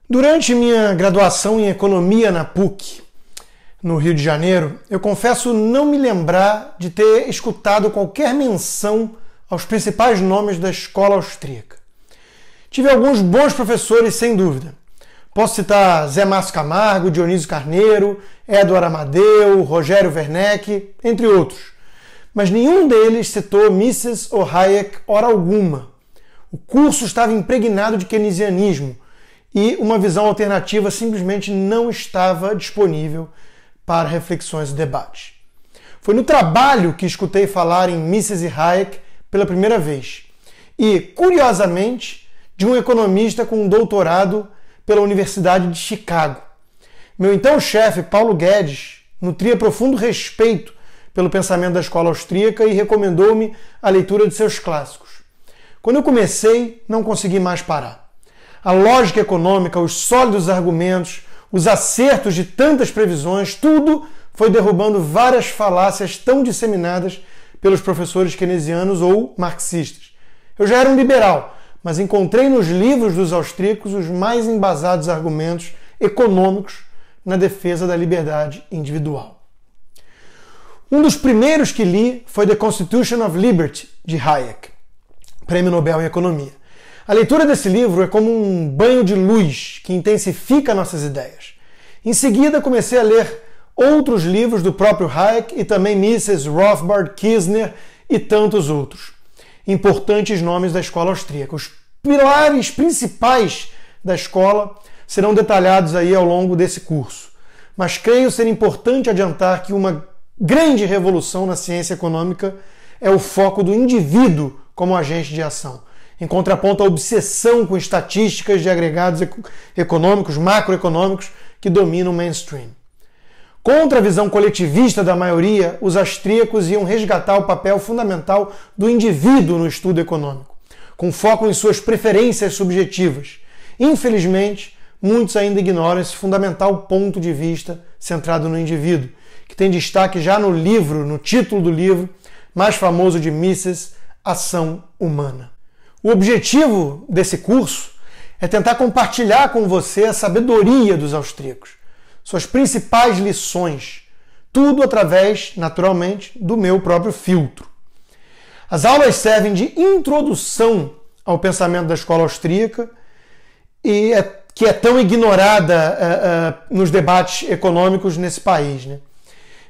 Durante minha graduação em Economia na PUC, no Rio de Janeiro, eu confesso não me lembrar de ter escutado qualquer menção aos principais nomes da escola austríaca. Tive alguns bons professores, sem dúvida. Posso citar Zé Márcio Camargo, Dionísio Carneiro, Eduardo Amadeu, Rogério Werneck, entre outros. Mas nenhum deles citou Mises ou Hayek hora alguma. O curso estava impregnado de keynesianismo e uma visão alternativa simplesmente não estava disponível para reflexões e debates. Foi no trabalho que escutei falar em Mises e Hayek pela primeira vez e, curiosamente, de um economista com um doutorado pela Universidade de Chicago. Meu então chefe, Paulo Guedes, nutria profundo respeito pelo pensamento da escola austríaca e recomendou-me a leitura de seus clássicos. Quando eu comecei, não consegui mais parar. A lógica econômica, os sólidos argumentos, os acertos de tantas previsões, tudo foi derrubando várias falácias tão disseminadas pelos professores keynesianos ou marxistas. Eu já era um liberal, mas encontrei nos livros dos austríacos os mais embasados argumentos econômicos na defesa da liberdade individual. Um dos primeiros que li foi The Constitution of Liberty, de Hayek, Prêmio Nobel em Economia. A leitura desse livro é como um banho de luz que intensifica nossas ideias. Em seguida, comecei a ler outros livros do próprio Hayek e também Mises, Rothbard, Kirchner e tantos outros. Importantes nomes da escola austríaca. Os pilares principais da escola serão detalhados aí ao longo desse curso. Mas creio ser importante adiantar que uma grande revolução na ciência econômica é o foco do indivíduo como agente de ação, em contraponto à obsessão com estatísticas de agregados econômicos, macroeconômicos, que dominam o mainstream. Contra a visão coletivista da maioria, os austríacos iam resgatar o papel fundamental do indivíduo no estudo econômico, com foco em suas preferências subjetivas. Infelizmente, muitos ainda ignoram esse fundamental ponto de vista centrado no indivíduo, que tem destaque já no livro, no título do livro mais famoso de Mises, Ação Humana. O objetivo desse curso é tentar compartilhar com você a sabedoria dos austríacos, suas principais lições, tudo através, naturalmente, do meu próprio filtro. As aulas servem de introdução ao pensamento da escola austríaca e que é tão ignorada nos debates econômicos nesse país, né?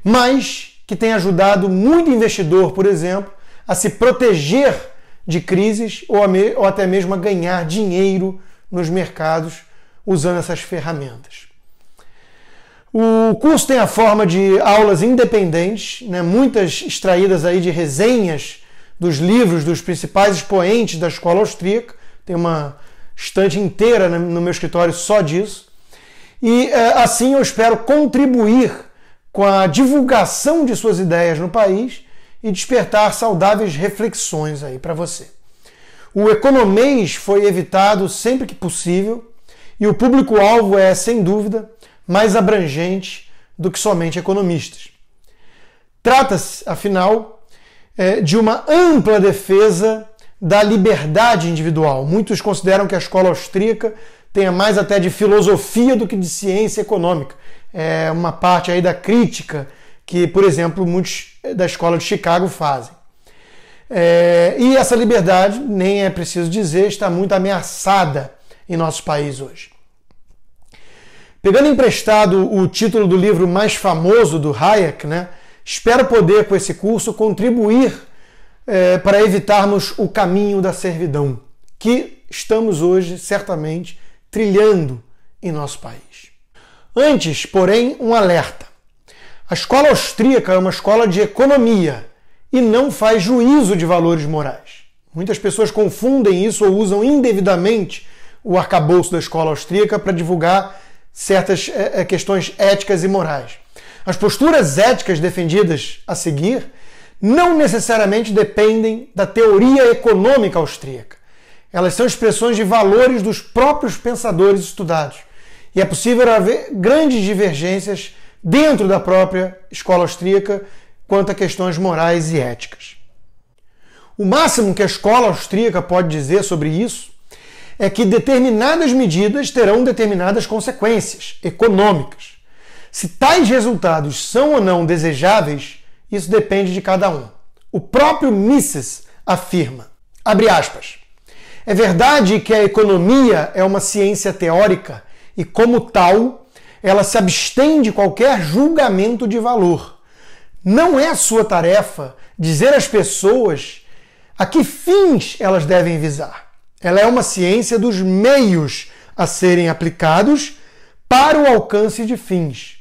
Mas que tem ajudado muito investidor, por exemplo, a se proteger de crises ou até mesmo a ganhar dinheiro nos mercados usando essas ferramentas. O curso tem a forma de aulas independentes, né, muitas extraídas aí de resenhas dos livros dos principais expoentes da escola austríaca. Tem uma estante inteira no meu escritório só disso. E assim eu espero contribuir com a divulgação de suas ideias no país e despertar saudáveis reflexões aí para você. O economês foi evitado sempre que possível e o público-alvo é, sem dúvida, mais abrangente do que somente economistas. Trata-se, afinal, de uma ampla defesa da liberdade individual. Muitos consideram que a escola austríaca tenha mais até de filosofia do que de ciência econômica. É uma parte aí da crítica que, por exemplo, muitos da escola de Chicago fazem. E essa liberdade, nem é preciso dizer, está muito ameaçada em nosso país hoje. Pegando emprestado o título do livro mais famoso do Hayek, né, espero poder, com esse curso, contribuir para evitarmos o caminho da servidão, que estamos hoje, certamente, trilhando em nosso país. Antes, porém, um alerta. A escola austríaca é uma escola de economia e não faz juízo de valores morais. Muitas pessoas confundem isso ou usam indevidamente o arcabouço da escola austríaca para divulgar certas questões éticas e morais. As posturas éticas defendidas a seguir não necessariamente dependem da teoria econômica austríaca. Elas são expressões de valores dos próprios pensadores estudados. E é possível haver grandes divergências dentro da própria escola austríaca quanto a questões morais e éticas. O máximo que a escola austríaca pode dizer sobre isso é que determinadas medidas terão determinadas consequências econômicas. Se tais resultados são ou não desejáveis, isso depende de cada um. O próprio Mises afirma, abre aspas, é verdade que a economia é uma ciência teórica e, como tal, ela se abstém de qualquer julgamento de valor. Não é sua tarefa dizer às pessoas a que fins elas devem visar. Ela é uma ciência dos meios a serem aplicados para o alcance de fins.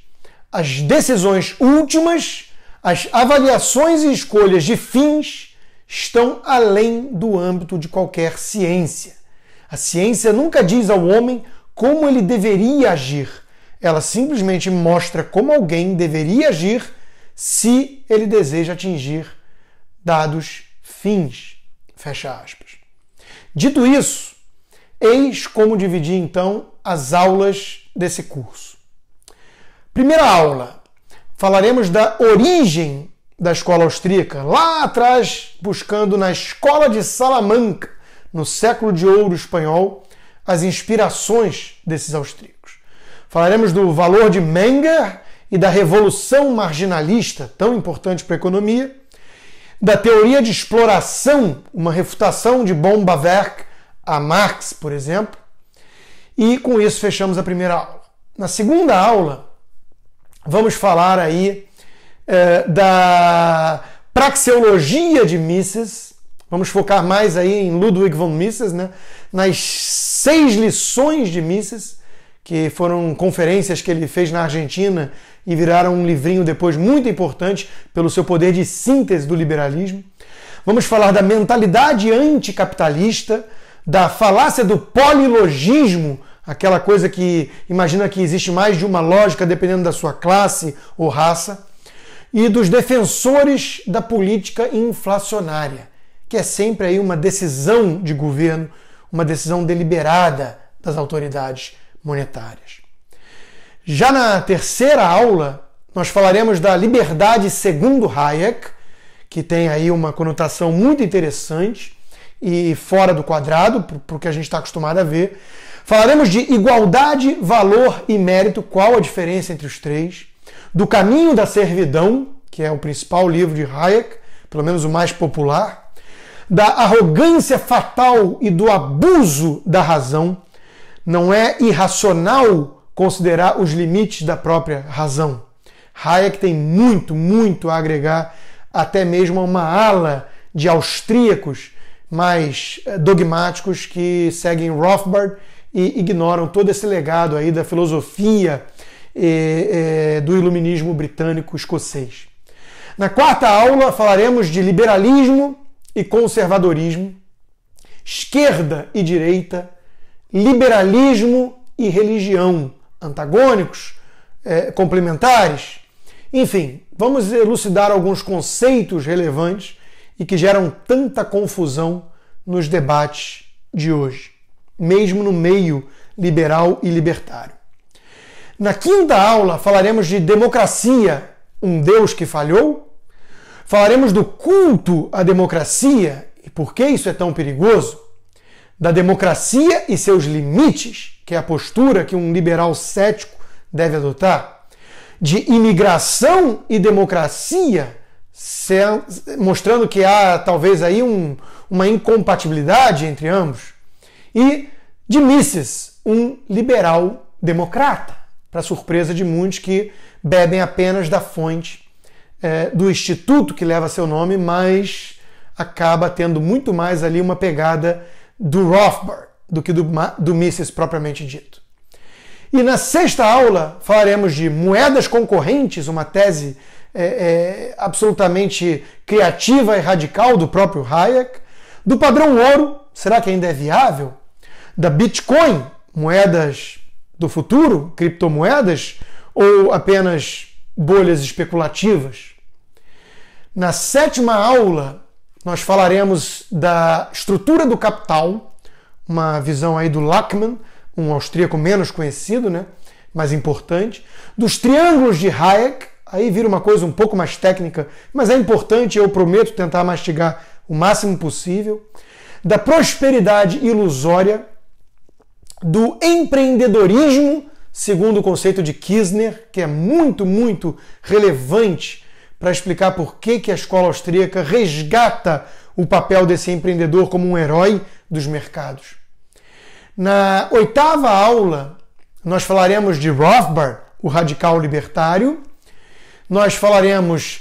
As decisões últimas, as avaliações e escolhas de fins estão além do âmbito de qualquer ciência. A ciência nunca diz ao homem como ele deveria agir. Ela simplesmente mostra como alguém deveria agir se ele deseja atingir dados fins. Fecha aspas. Dito isso, eis como dividir então as aulas desse curso. Primeira aula, falaremos da origem da escola austríaca, lá atrás, buscando na escola de Salamanca, no século de ouro espanhol, as inspirações desses austríacos. Falaremos do valor de Menger e da revolução marginalista, tão importante para a economia, da teoria de exploração, uma refutação de Bombawerk a Marx, por exemplo, e com isso fechamos a primeira aula. Na segunda aula, vamos falar aí da praxeologia de Mises. Vamos focar mais aí em Ludwig von Mises, né? Nas 6 lições de Mises, que foram conferências que ele fez na Argentina e viraram um livrinho depois muito importante pelo seu poder de síntese do liberalismo. Vamos falar da mentalidade anticapitalista, da falácia do polilogismo, aquela coisa que imagina que existe mais de uma lógica dependendo da sua classe ou raça, e dos defensores da política inflacionária, que é sempre aí uma decisão de governo, uma decisão deliberada das autoridades monetárias. Já na terceira aula, nós falaremos da liberdade segundo Hayek, que tem aí uma conotação muito interessante e fora do quadrado, para o que a gente está acostumado a ver. Falaremos de igualdade, valor e mérito, qual a diferença entre os três, do caminho da servidão, que é o principal livro de Hayek, pelo menos o mais popular, da arrogância fatal e do abuso da razão. Não é irracional considerar os limites da própria razão. Hayek tem muito a agregar, até mesmo a uma ala de austríacos mais dogmáticos que seguem Rothbard e ignoram todo esse legado aí da filosofia do iluminismo britânico-escocês. Na quarta aula falaremos de liberalismo e conservadorismo, esquerda e direita, liberalismo e religião, antagônicos, complementares. Enfim, vamos elucidar alguns conceitos relevantes e que geram tanta confusão nos debates de hoje, mesmo no meio liberal e libertário. Na quinta aula falaremos de democracia, um Deus que falhou. Falaremos do culto à democracia e por que isso é tão perigoso. Da democracia e seus limites, que é a postura que um liberal cético deve adotar. De imigração e democracia, mostrando que há talvez aí uma incompatibilidade entre ambos. E de Mises, um liberal democrata, para surpresa de muitos que bebem apenas da fonte do instituto que leva seu nome, mas acaba tendo muito mais ali uma pegada do Rothbard do que do Mises propriamente dito. E na sexta aula falaremos de moedas concorrentes, uma tese absolutamente criativa e radical do próprio Hayek, do padrão ouro, será que ainda é viável? Da Bitcoin, moedas do futuro, criptomoedas, ou apenas bolhas especulativas? Na sétima aula, nós falaremos da estrutura do capital, uma visão aí do Lachmann, um austríaco menos conhecido, né, mas importante, dos triângulos de Hayek, aí vira uma coisa um pouco mais técnica, mas é importante, eu prometo tentar mastigar o máximo possível, da prosperidade ilusória, do empreendedorismo, segundo o conceito de Kirchner, que é muito, muito relevante para explicar por que a escola austríaca resgata o papel desse empreendedor como um herói dos mercados. Na 8ª aula, nós falaremos de Rothbard, o radical libertário. Nós falaremos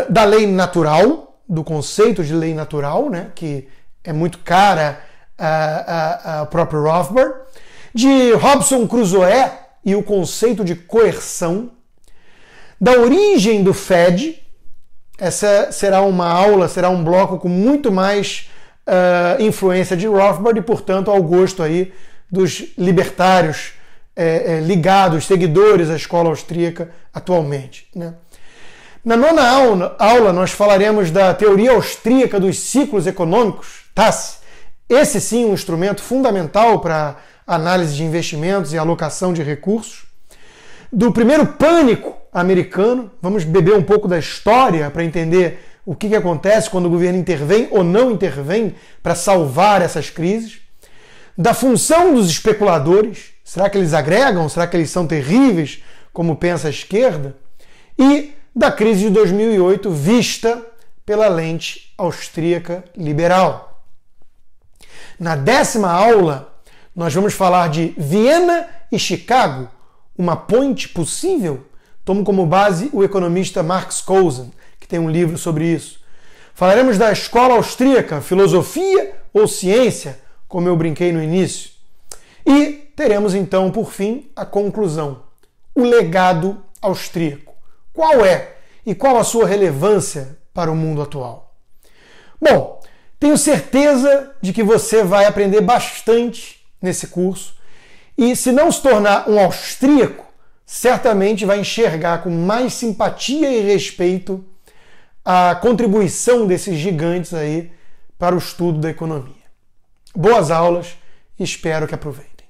da lei natural, do conceito de lei natural, né, que é muito cara ao próprio Rothbard, de Robinson Crusoe e o conceito de coerção, da origem do Fed. Essa será uma aula, será um bloco com muito mais influência de Rothbard e, portanto, ao gosto aí dos libertários ligados, seguidores à escola austríaca atualmente, né? Na 9ª aula, nós falaremos da teoria austríaca dos ciclos econômicos, TACE. Esse sim um instrumento fundamental para análise de investimentos e alocação de recursos. Do primeiro pânico americano, vamos beber um pouco da história para entender o que acontece quando o governo intervém ou não intervém para salvar essas crises. Da função dos especuladores, será que eles agregam? Será que eles são terríveis, como pensa a esquerda? E da crise de 2008 vista pela lente austríaca liberal. Na 10ª aula, nós vamos falar de Viena e Chicago, uma ponte possível? Tomo como base o economista Marx Cozen, que tem um livro sobre isso. Falaremos da escola austríaca, filosofia ou ciência, como eu brinquei no início. E teremos então, por fim, a conclusão. O legado austríaco. Qual é e qual a sua relevância para o mundo atual? Bom, tenho certeza de que você vai aprender bastante nesse curso e, se não se tornar um austríaco, certamente vai enxergar com mais simpatia e respeito a contribuição desses gigantes aí para o estudo da economia. Boas aulas e espero que aproveitem.